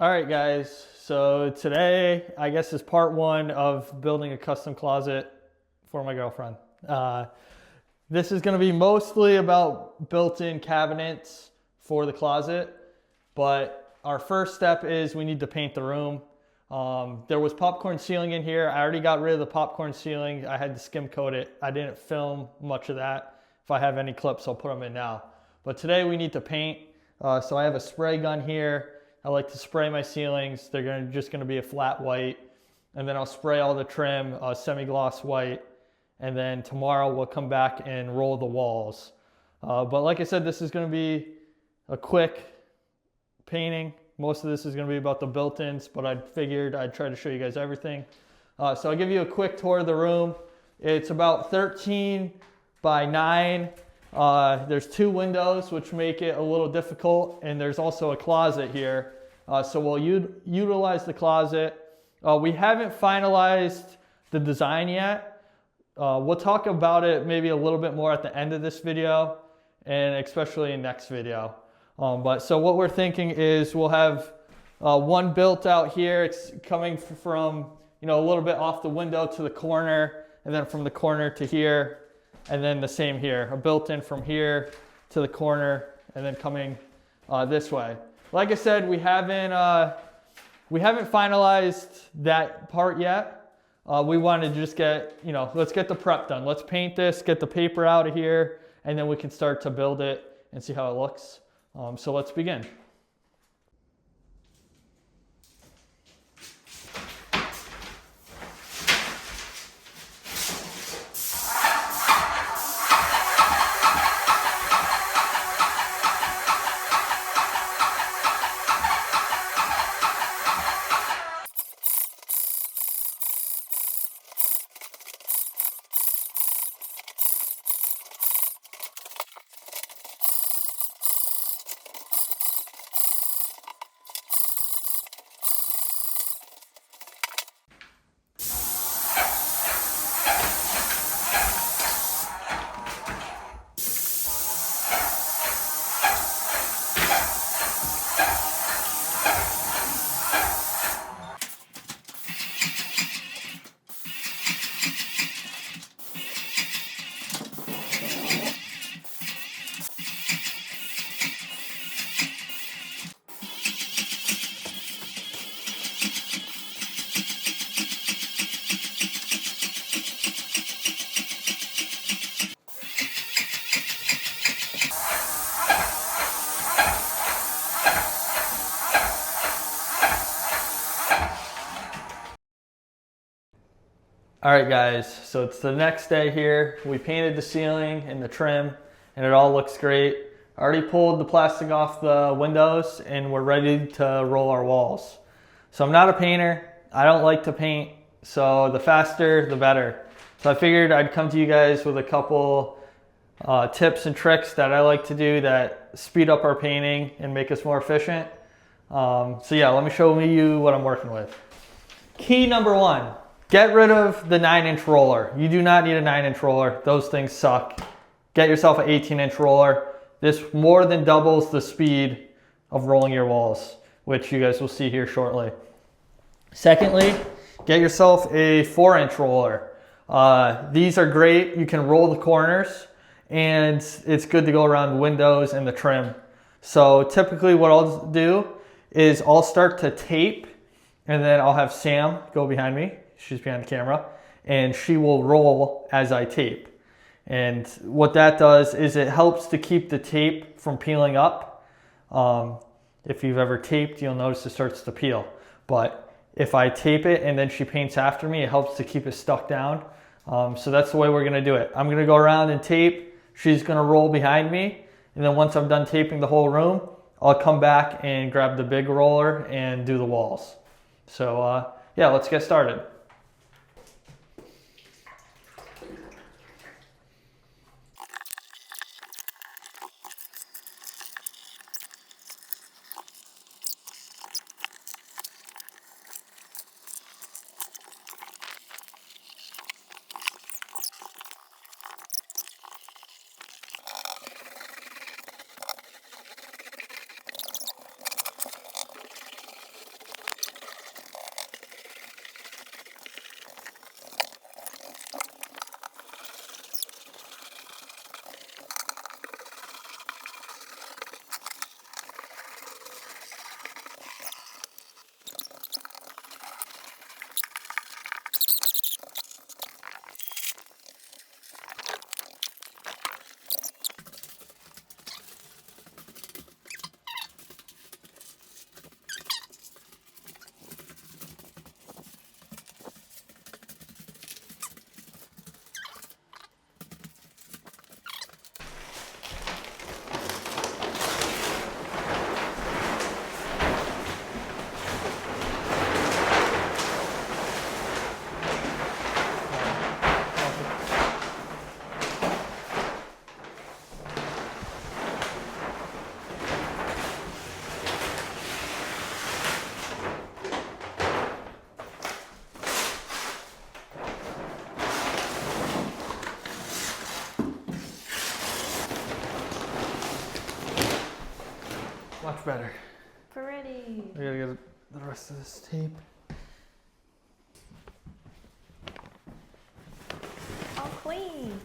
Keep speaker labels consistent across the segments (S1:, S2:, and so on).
S1: All right, guys. So today, I guess, is part one of building a custom closet for my girlfriend. This is going to be mostly about built-in cabinets for the closet, but our first step is we need to paint the room. There was popcorn ceiling in here. I already got rid of the popcorn ceiling. I had to skim coat it. I didn't film much of that. If I have any clips, I'll put them in now. But today we need to paint. So I have a spray gun here. I like to spray my ceilings. They're just gonna be a flat white. And then I'll spray all the trim semi-gloss white. And then tomorrow we'll come back and roll the walls. But like I said, this is gonna be a quick painting. Most of this is gonna be about the built-ins, but I figured I'd try to show you guys everything. So I'll give you a quick tour of the room. It's about 13 by 9. There's 2 windows, which make it a little difficult, and there's also a closet here. So we'll utilize the closet. We haven't finalized the design yet. We'll talk about it maybe a little bit more at the end of this video, and especially in next video. So what we're thinking is we'll have one built out here. It's coming from a little bit off the window to the corner, and then from the corner to here. And then the same here, a built-in from here to the corner, and then coming this way. Like I said, we haven't finalized that part yet. We wanted to just get, let's get the prep done. Let's paint this, get the paper out of here, and then we can start to build it and see how it looks. So let's begin. All right, guys, so it's the next day here. We painted the ceiling and the trim, and it all looks great. I already pulled the plastic off the windows, and we're ready to roll our walls. So I'm not a painter. I don't like to paint, so the faster, the better. So I figured I'd come to you guys with a couple tips and tricks that I like to do that speed up our painting and make us more efficient. So yeah, let me show you what I'm working with. Key number 1. Get rid of the 9-inch roller. You do not need a 9-inch roller. Those things suck. Get yourself an 18-inch roller. This more than doubles the speed of rolling your walls, which you guys will see here shortly. Secondly, get yourself a 4-inch roller. These are great. You can roll the corners, and it's good to go around the windows and the trim. So typically what I'll do is I'll start to tape, and then I'll have Sam go behind me. She's behind the camera, and she will roll as I tape. And what that does is it helps to keep the tape from peeling up. If you've ever taped, you'll notice it starts to peel. But if I tape it and then she paints after me, it helps to keep it stuck down. So that's the way we're gonna do it. I'm gonna go around and tape. She's gonna roll behind me. And then once I'm done taping the whole room, I'll come back and grab the big roller and do the walls. So yeah, let's get started. much better.
S2: Pretty.
S1: I gotta get the rest of this tape.
S2: All clean.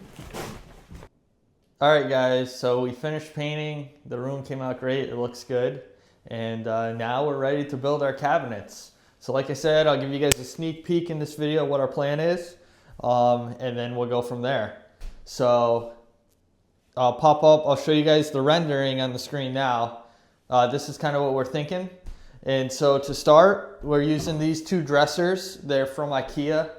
S1: All right, guys, so we finished painting. The room came out great. It looks good. And now we're ready to build our cabinets. So like I said, I'll give you guys a sneak peek in this video what our plan is. And then we'll go from there. So I'll pop up, I'll show you guys the rendering on the screen now. This is kind of what we're thinking. And so to start, we're using these two dressers. They're from IKEA.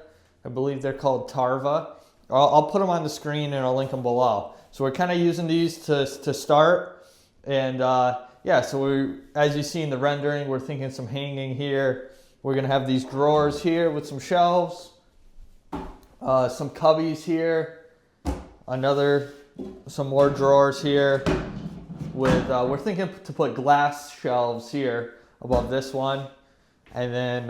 S1: I believe they're called Tarva. I'll put them on the screen and I'll link them below. So we're kind of using these to start. And yeah, so as you see in the rendering, we're thinking some hanging here. We're gonna have these drawers here with some shelves, some cubbies here, some more drawers here with, we're thinking to put glass shelves here above this one. And then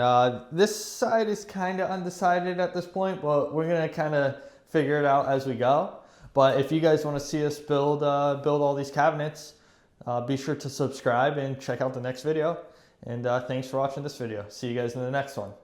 S1: this side is kind of undecided at this point, but we're gonna kind of figure it out as we go. But if you guys want to see us build all these cabinets, be sure to subscribe and check out the next video. And thanks for watching this video. See you guys in the next one.